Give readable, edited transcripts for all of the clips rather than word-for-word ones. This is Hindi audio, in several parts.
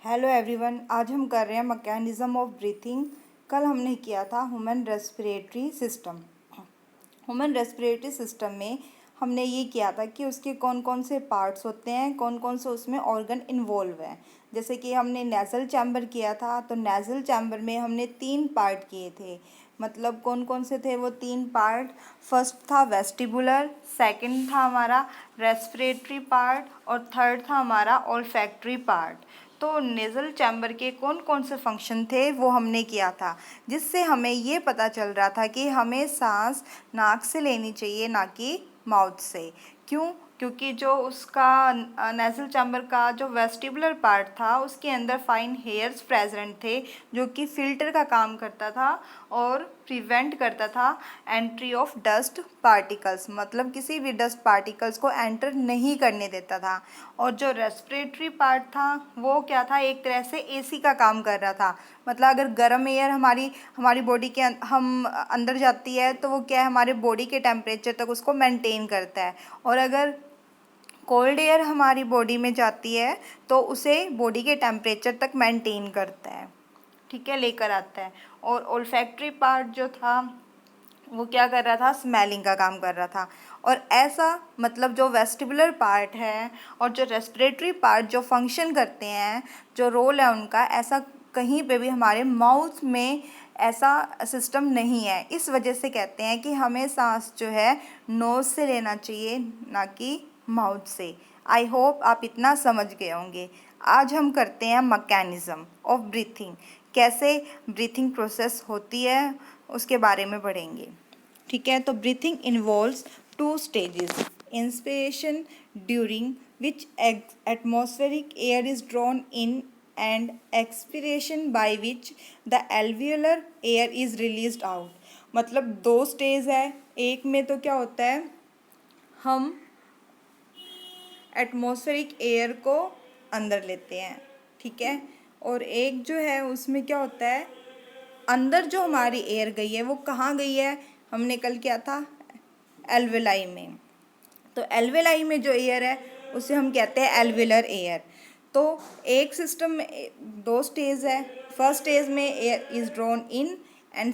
हेलो एवरीवन, आज हम कर रहे हैं मैकेनिज़्म ऑफ ब्रीथिंग। कल हमने किया था human respiratory system. Human respiratory system में हमने ये किया था कि उसके कौन कौन से पार्ट्स होते हैं, कौन कौन से उसमें ऑर्गन इन्वॉल्व हैं। जैसे कि हमने नेज़ल चैम्बर किया था, तो नेज़ल चैम्बर में हमने 3 पार्ट किए थे। मतलब कौन कौन से थे वो 3 पार्ट। फर्स्ट था वेस्टिबुलर, सेकंड था हमारा रेस्पिरेटरी पार्ट और थर्ड था हमारा ऑल्फैक्टरी पार्ट। तो नेज़ल चैम्बर के कौन कौन से फंक्शन थे वो हमने किया था, जिससे हमें ये पता चल रहा था कि हमें सांस नाक से लेनी चाहिए, ना कि माउथ से। क्यों? क्योंकि जो उसका नेज़ल चैम्बर का जो वेस्टिबुलर पार्ट था उसके अंदर फाइन हेयर्स प्रेजेंट थे, जो कि फिल्टर का काम करता था और प्रिवेंट करता था एंट्री ऑफ डस्ट पार्टिकल्स, मतलब किसी भी डस्ट पार्टिकल्स को एंटर नहीं करने देता था। और जो रेस्पिरेटरी पार्ट था वो क्या था, एक तरह से एसी का काम कर रहा था। मतलब अगर गर्म एयर हमारी बॉडी के हम अंदर जाती है तो वो क्या है, हमारे बॉडी के टेम्परेचर तक उसको मेंटेन करता है। और अगर कोल्ड एयर हमारी बॉडी में जाती है तो उसे बॉडी के टेम्परेचर तक मेंटेन करता है, ठीक है, लेकर आता है। और ओल्फैक्टरी पार्ट जो था वो क्या कर रहा था, स्मेलिंग का काम कर रहा था। और ऐसा मतलब जो वेस्टिबुलर पार्ट है और जो रेस्पिरेटरी पार्ट जो फंक्शन करते हैं, जो रोल है उनका, ऐसा कहीं पे भी हमारे माउथ में ऐसा सिस्टम नहीं है। इस वजह से कहते हैं कि हमें सांस जो है नोज़ से लेना चाहिए, ना कि माउथ से। आई होप आप इतना समझ गए होंगे। आज हम करते हैं मैकेनिज़्म ऑफ ब्रीथिंग, कैसे ब्रीथिंग प्रोसेस होती है उसके बारे में पढ़ेंगे, ठीक है। तो breathing involves 2 stages, inspiration during which atmospheric air is drawn in and expiration by which the alveolar air is released out. मतलब 2 स्टेज है। एक में तो क्या होता है, हम एटमॉस्फेरिक एयर को अंदर लेते हैं, ठीक है। और एक जो है उसमें क्या होता है, अंदर जो हमारी एयर गई है वो कहाँ गई है, हमने कल किया था एल्वेलाई में। तो एल्वेलाई में जो एयर है उसे हम कहते हैं एल्वेलर एयर। तो एक सिस्टम में 2 स्टेज है। फर्स्ट स्टेज में air is drawn in and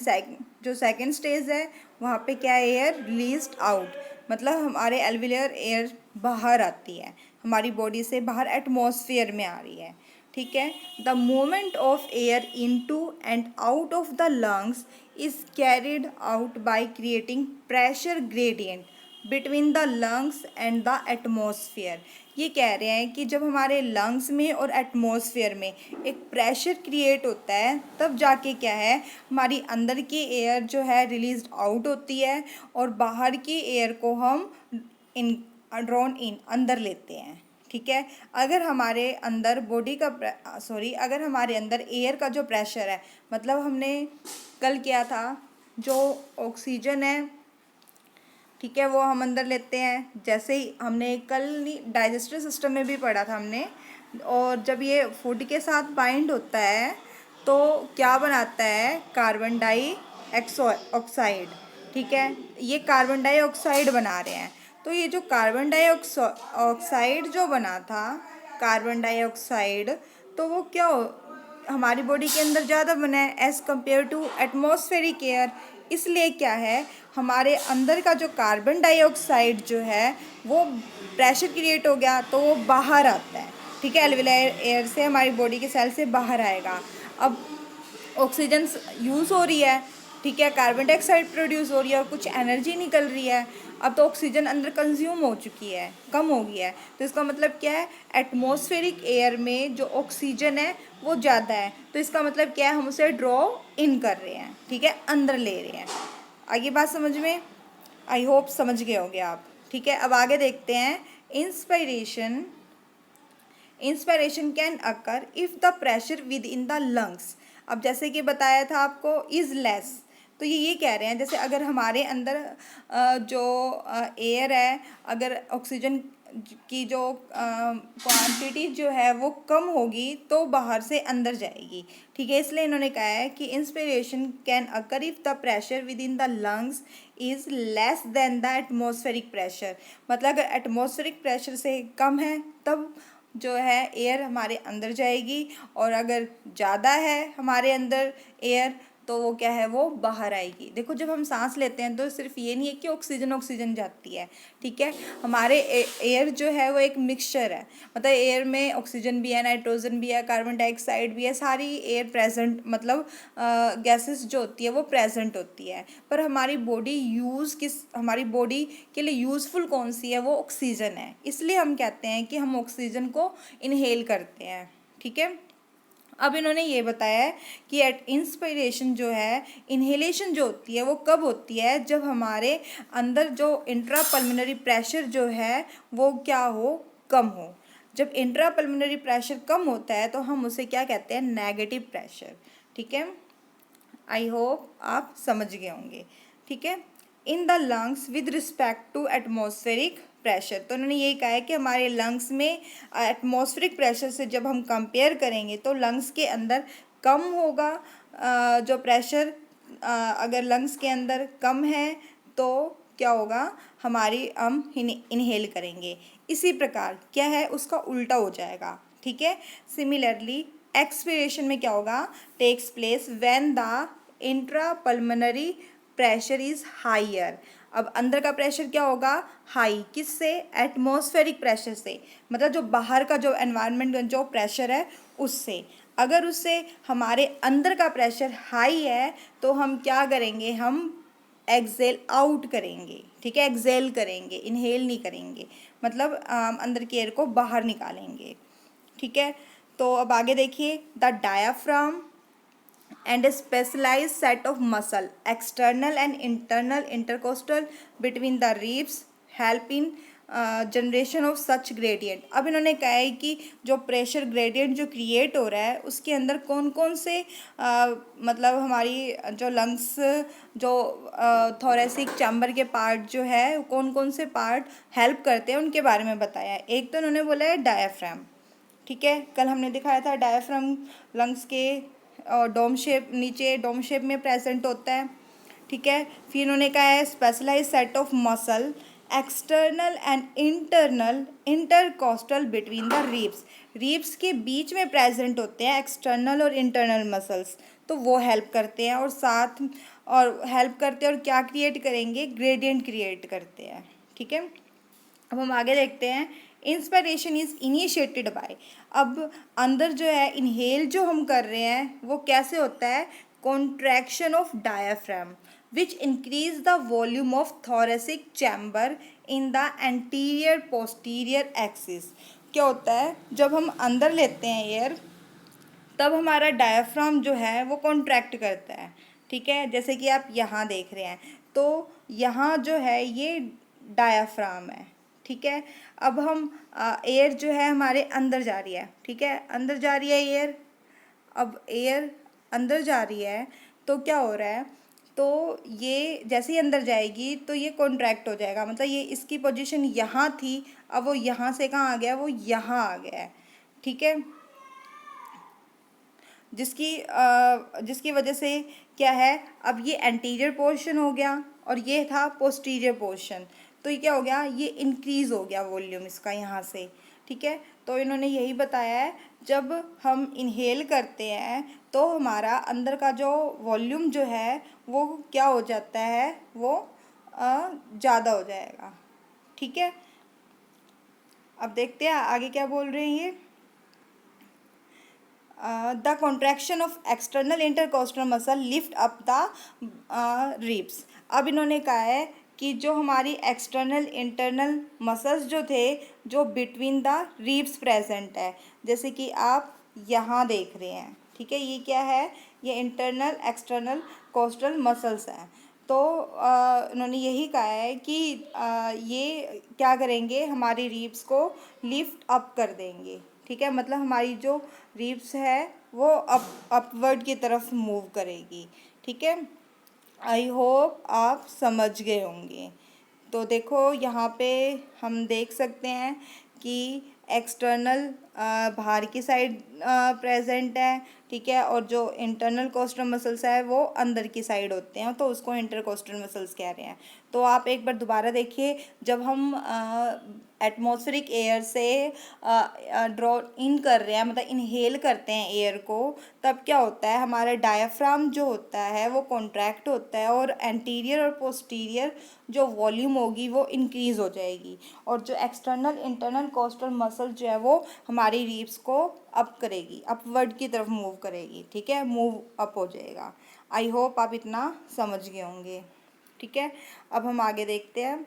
जो सेकंड स्टेज है वहाँ पे क्या है, एयर रिलीज्ड आउट। मतलब हमारे एल्वेलर एयर बाहर आती है, हमारी बॉडी से बाहर एटमॉस्फेयर में आ रही है, ठीक है। The movement of air into and out of the lungs is carried out by creating pressure gradient between the lungs and the atmosphere. ये कह रहे हैं कि जब हमारे लंग्स में और एटमॉस्फेयर में एक प्रेशर क्रिएट होता है तब जाके क्या है, हमारी अंदर की एयर जो है रिलीज आउट होती है और बाहर की एयर को हम इन ड्रॉन इन अंदर लेते हैं, ठीक है। अगर हमारे अंदर अगर हमारे अंदर एयर का जो प्रेशर है, मतलब हमने कल किया था जो ऑक्सीजन है, ठीक है, वो हम अंदर लेते हैं। जैसे ही हमने कल डाइजेस्टिव सिस्टम में भी पढ़ा था हमने, और जब ये फूड के साथ बाइंड होता है तो क्या बनाता है, कार्बन डाई ऑक्साइड, ठीक है। ये कार्बन डाइऑक्साइड बना रहे हैं। तो ये जो कार्बन डाइऑक्साइड जो बना था, कार्बन डाइऑक्साइड, तो वो हमारी बॉडी के अंदर ज़्यादा बना है as compared to atmospheric air. इसलिए क्या है, हमारे अंदर का जो कार्बन डाइऑक्साइड जो है वो प्रेशर क्रिएट हो गया तो वो बाहर आता है, ठीक है, एल्वियोलर एयर से हमारी बॉडी के सेल से बाहर आएगा। अब ऑक्सीजन यूज़ हो रही है, ठीक है, कार्बन डाइऑक्साइड प्रोड्यूस हो रही है और कुछ एनर्जी निकल रही है। अब तो ऑक्सीजन अंदर कंज्यूम हो चुकी है, कम हो गई है, तो इसका मतलब क्या है, एटमॉस्फेरिक एयर में जो ऑक्सीजन है वो ज़्यादा है, तो इसका मतलब क्या है, हम उसे ड्रॉ इन कर रहे हैं, ठीक है, अंदर ले रहे हैं। आगे बात समझ में, आई होप समझ गए होंगे आप, ठीक है। अब आगे देखते हैं, inspiration inspiration can occur if the pressure with in the lungs. अब जैसे कि बताया था आपको इज़ लेस, तो ये कह रहे हैं जैसे अगर हमारे अंदर जो एयर है, अगर ऑक्सीजन की जो क्वांटिटी जो है वो कम होगी तो बाहर से अंदर जाएगी, ठीक है। इसलिए इन्होंने कहा है कि inspiration can occur if the pressure with in the lungs is less than the atmospheric pressure. मतलब अगर एटमॉस्फेरिक प्रेशर से कम है तब जो है एयर हमारे अंदर जाएगी, और अगर ज़्यादा है हमारे अंदर एयर तो वो क्या है, वो बाहर आएगी। देखो जब हम सांस लेते हैं तो सिर्फ ये नहीं है कि ऑक्सीजन ऑक्सीजन जाती है, ठीक है। हमारे एयर जो है वो एक मिक्सचर है, मतलब एयर में ऑक्सीजन भी है, नाइट्रोजन भी है, कार्बन डाइऑक्साइड भी है, सारी एयर प्रेजेंट, मतलब गैसेस जो होती है वो प्रेजेंट होती है। पर हमारी बॉडी के लिए यूज़फुल कौन सी है, वो ऑक्सीजन है। इसलिए हम कहते हैं कि हम ऑक्सीजन को इनहेल करते हैं, ठीक है। अब इन्होंने ये बताया है कि एट इंस्पिरेशन जो है, इन्हेलेशन जो होती है वो कब होती है, जब हमारे अंदर जो इंट्रा पल्मोनरी प्रेशर जो है वो क्या हो, कम हो। जब इंट्रा पल्मोनरी प्रेशर कम होता है तो हम उसे क्या कहते हैं, नेगेटिव प्रेशर, ठीक है। आई होप आप समझ गए होंगे, ठीक है। In the lungs with respect to atmospheric pressure, तो उन्होंने यही कहा है कि हमारे लंग्स में एटमॉस्फेरिक प्रेशर से जब हम कंपेयर करेंगे तो लंग्स के अंदर कम होगा जो प्रेशर, अगर लंग्स के अंदर कम है तो क्या होगा, हम इनहेल करेंगे। इसी प्रकार क्या है, उसका उल्टा हो जाएगा, ठीक है। सिमिलरली एक्सपिरेशन में क्या होगा, takes place when the intra pulmonary pressure is higher. अब अंदर का प्रेशर क्या होगा, हाई, किससे, एटमॉस्फेरिक प्रेशर से, मतलब जो बाहर का जो एनवायरनमेंट जो प्रेशर है उससे। अगर उससे हमारे अंदर का प्रेशर हाई है तो हम क्या करेंगे, हम एक्सेल आउट करेंगे, ठीक है, एक्सेल करेंगे, इनहेल नहीं करेंगे, मतलब अंदर की एयर को बाहर निकालेंगे, ठीक है। तो अब आगे देखिए, the diaphragm and a specialized set of muscle, external and internal intercostal between the ribs, help in generation of such gradient. अब इन्होंने कहा है कि जो प्रेशर ग्रेडियंट जो क्रिएट हो रहा है उसके अंदर कौन कौन से मतलब हमारी जो लंग्स, जो थोरेसिक चैम्बर के पार्ट जो है, कौन कौन से पार्ट हेल्प करते हैं उनके बारे में बताया है। एक तो उन्होंने बोला है डायाफ्राम, ठीक है, कल हमने दिखाया था डायाफ्राम लंग्स के डोम शेप, नीचे डोम शेप में प्रेजेंट होता है, ठीक है। फिर उन्होंने कहा है specialise set of muscle external and internal intercostal between the ribs के बीच में प्रेजेंट होते हैं एक्सटर्नल और इंटरनल मसल्स, तो वो हेल्प करते हैं, और हेल्प करते हैं और क्या क्रिएट करेंगे, ग्रेडियंट क्रिएट करते हैं, ठीक है। अब हम आगे देखते हैं, इंस्पिरेशन इज इनिशिएटेड बाय। अब अंदर जो है इनहेल जो हम कर रहे हैं वो कैसे होता है, contraction of diaphragm which increase the volume of thoracic chamber in the anterior posterior axis. क्या होता है, जब हम अंदर लेते हैं एयर तब हमारा डायाफ्राम जो है वो कॉन्ट्रैक्ट करता है, ठीक है। जैसे कि आप यहाँ देख रहे हैं तो यहाँ जो है ये डायाफ्राम है, ठीक है। अब हम एयर जो है हमारे अंदर जा रही है, ठीक है, अंदर जा रही है एयर। अब एयर अंदर जा रही है तो क्या हो रहा है, तो ये जैसे ही अंदर जाएगी तो ये कॉन्ट्रैक्ट हो जाएगा, मतलब ये इसकी पोजीशन यहाँ थी, अब वो यहाँ से कहाँ आ गया, वो यहाँ आ गया है, ठीक है। जिसकी वजह से क्या है, अब ये एंटीरियर पोर्शन हो गया और ये था पोस्टीरियर पोर्शन, तो ये क्या हो गया, ये इंक्रीज़ हो गया वॉल्यूम इसका यहाँ से, ठीक है। तो इन्होंने यही बताया है, जब हम इनहेल करते हैं तो हमारा अंदर का जो वॉल्यूम जो है वो क्या हो जाता है, वो ज़्यादा हो जाएगा, ठीक है। अब देखते हैं आगे क्या बोल रहे हैं ये, the contraction of external intercostal muscle lift up the ribs. अब इन्होंने कहा है कि जो हमारी एक्सटर्नल इंटरनल मसल्स जो थे, जो बिटवीन द रिब्स प्रेजेंट है, जैसे कि आप यहाँ देख रहे हैं, ठीक है, ये क्या है, ये इंटरनल एक्सटर्नल कोस्टल मसल्स हैं। तो उन्होंने यही कहा है कि ये क्या करेंगे, हमारी रिब्स को लिफ्ट अप कर देंगे, ठीक है, मतलब हमारी जो रिब्स है वो अपवर्ड की तरफ मूव करेगी, ठीक है। आई होप आप समझ गए होंगे। तो देखो यहाँ पे हम देख सकते हैं कि एक्सटर्नल बाहर की साइड प्रेजेंट है, ठीक है, और जो इंटरनल कोस्टल मसल्स है वो अंदर की साइड होते हैं, तो उसको इंटरकोस्टल मसल्स कह रहे हैं। तो आप एक बार दोबारा देखिए, जब हम एटमॉस्फेरिक एयर से ड्रॉ इन कर रहे हैं, मतलब इनहेल करते हैं एयर को, तब क्या होता है, हमारा डायाफ्राम जो होता है वो कॉन्ट्रैक्ट होता है और एंटीरियर और पोस्टीरियर जो वॉल्यूम होगी वो इंक्रीज़ हो जाएगी, और जो एक्सटर्नल इंटरनल कोस्टल मसल जो है वो हमारी रिब्स को अप करेगी, अपवर्ड की तरफ मूव करेगी, ठीक है, मूव अप हो जाएगा। आई होप आप इतना समझ गए होंगे, ठीक है। अब हम आगे देखते हैं।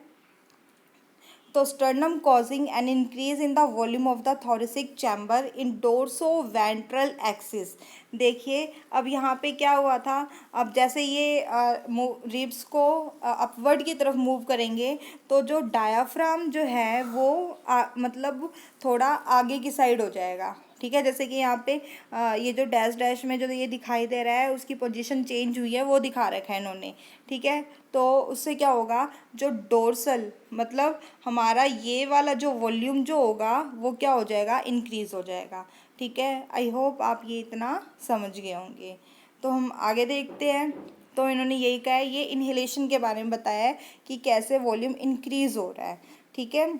तो sternum causing an increase in the volume of the thoracic chamber in dorso ventral axis. देखिए अब यहाँ पे क्या हुआ था, अब जैसे ये रिब्स को अपवर्ड की तरफ मूव करेंगे, तो जो डायाफ्राम जो है वो मतलब थोड़ा आगे की साइड हो जाएगा, ठीक है। जैसे कि यहाँ पे ये जो डैश डैश में जो ये दिखाई दे रहा है उसकी पोजीशन चेंज हुई है, वो दिखा रखा है इन्होंने, ठीक है। तो उससे क्या होगा, जो डोर्सल मतलब हमारा ये वाला जो वॉल्यूम जो होगा वो क्या हो जाएगा, इंक्रीज़ हो जाएगा, ठीक है। आई होप आप ये इतना समझ गए होंगे। तो हम आगे देखते हैं। तो इन्होंने यही कहा है, ये इन्हेलेशन के बारे में बताया है कि कैसे वॉल्यूम इंक्रीज़ हो रहा है, ठीक है।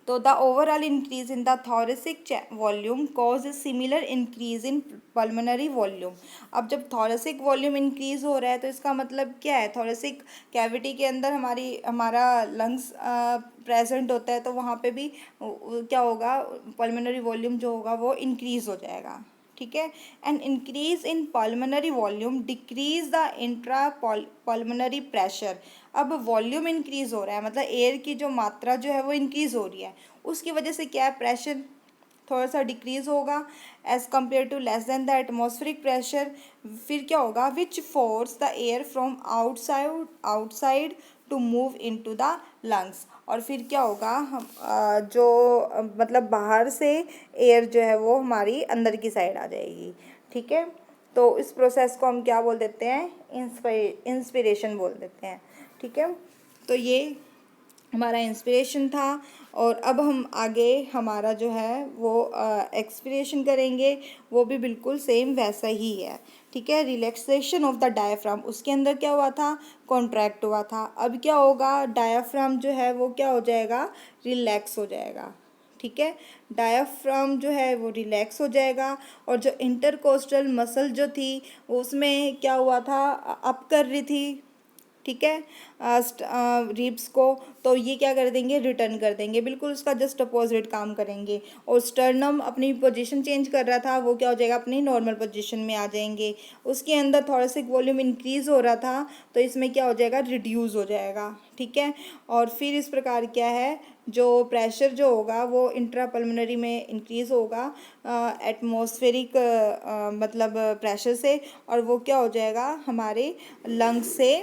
तो the overall increase in the thoracic volume cause a similar increase in pulmonary volume. अब जब थॉरेसिक वॉल्यूम इंक्रीज हो रहा है तो इसका मतलब क्या है, थॉरेसिक कैविटी के अंदर हमारा लंग्स प्रेजेंट होता है, तो वहाँ पे भी क्या होगा, पल्मोनरी वॉल्यूम जो होगा वो इंक्रीज हो जाएगा, ठीक है। And increase in pulmonary volume decrease the intra pulmonary pressure. अब वॉल्यूम इंक्रीज हो रहा है, मतलब एयर की जो मात्रा जो है वो इंक्रीज हो रही है, उसकी वजह से क्या है, प्रेशर थोड़ा सा डिक्रीज होगा as compared to less than the atmospheric pressure. फिर क्या होगा, which force the air from outside to move into the lungs. और फिर क्या होगा, हम मतलब बाहर से एयर जो है वो हमारी अंदर की साइड आ जाएगी, ठीक है। तो इस प्रोसेस को हम क्या बोल देते हैं, इंस्पिरेशन बोल देते हैं, ठीक है। तो ये हमारा इंस्पिरेशन था, और अब हम आगे हमारा जो है वो एक्सपिरेशन करेंगे, वो भी बिल्कुल सेम वैसा ही है, ठीक है। रिलैक्सेशन ऑफ द डायाफ्राम, उसके अंदर क्या हुआ था, कॉन्ट्रैक्ट हुआ था, अब क्या होगा, डायाफ्राम जो है वो क्या हो जाएगा, रिलैक्स हो जाएगा, ठीक है। डायाफ्राम जो है वो रिलैक्स हो जाएगा, और जो इंटरकोस्टल मसल जो थी उसमें क्या हुआ था, अप कर रही थी, ठीक है, रिब्स को, तो ये क्या कर देंगे, रिटर्न कर देंगे, बिल्कुल उसका जस्ट अपोजिट काम करेंगे। और स्टर्नम अपनी पोजीशन चेंज कर रहा था, वो क्या हो जाएगा, अपनी नॉर्मल पोजीशन में आ जाएंगे। उसके अंदर थोरेसिक वॉल्यूम इंक्रीज हो रहा था, तो इसमें क्या हो जाएगा, रिड्यूस हो जाएगा, ठीक है। और फिर इस प्रकार क्या है, जो प्रेशर जो होगा वो इंट्रापल्मोनरी में इंक्रीज होगा एटमॉस्फेरिक मतलब प्रेशर से, और वो क्या हो जाएगा, हमारे लंग्स से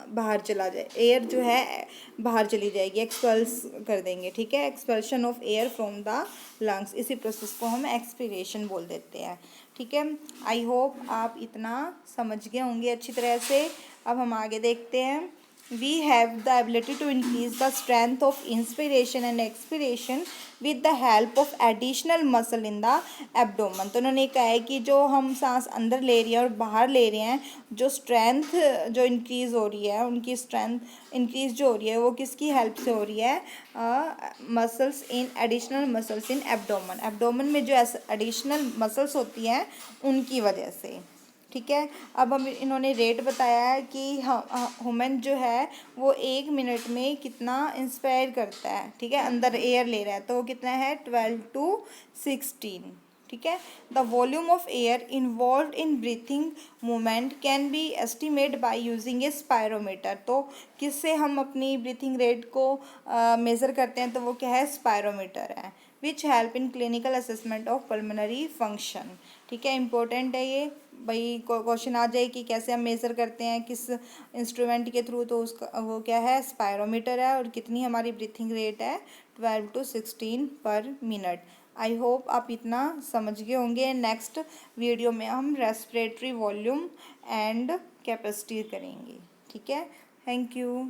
बाहर चला जाए, एयर जो है बाहर चली जाएगी, एक्सपल्स कर देंगे, ठीक है, expulsion of air from the lungs. इसी प्रोसेस को हम एक्सपीरेशन बोल देते हैं, ठीक है। आई होप आप इतना समझ गए होंगे अच्छी तरह से। अब हम आगे देखते हैं। We have the ability to increase the strength of inspiration and expiration with the help of additional muscle in the abdomen। तो उन्होंने कहा है कि जो हम सांस अंदर ले रहे हैं और बाहर ले रहे हैं, जो स्ट्रेंथ जो इंक्रीज़ हो रही है, उनकी स्ट्रेंथ इंक्रीज़ जो हो रही है वो किसकी हेल्प से हो रही है, muscles in additional muscles in abdomen. Abdomen में जो एडिशनल मसल्स होती हैं उनकी वजह से, ठीक है। अब हम इन्होंने रेट बताया है कि ह्यूमन जो है वो 1 मिनट में कितना इंस्पायर करता है, ठीक है, अंदर एयर ले रहा है, तो वो कितना है, 12 to 16, ठीक है। The volume of air involve in breathing movement can be estimate by using A spirometer. तो किससे हम अपनी ब्रीथिंग रेट को मेज़र करते हैं, तो वो क्या है, स्पायरोमीटर है, which help in clinical assessment of pulmonary function, ठीक है। इंपॉर्टेंट है ये, भाई क्वेश्चन आ जाए कि कैसे हम मेज़र करते हैं, किस इंस्ट्रूमेंट के थ्रू, तो उसका वो क्या है, स्पायरोमीटर है, और कितनी हमारी ब्रीथिंग रेट है, 12 to 16 पर मिनट। आई होप आप इतना समझ गए होंगे। नेक्स्ट वीडियो में हम रेस्पिरेटरी वॉल्यूम एंड कैपेसिटी करेंगे, ठीक है। Thank you.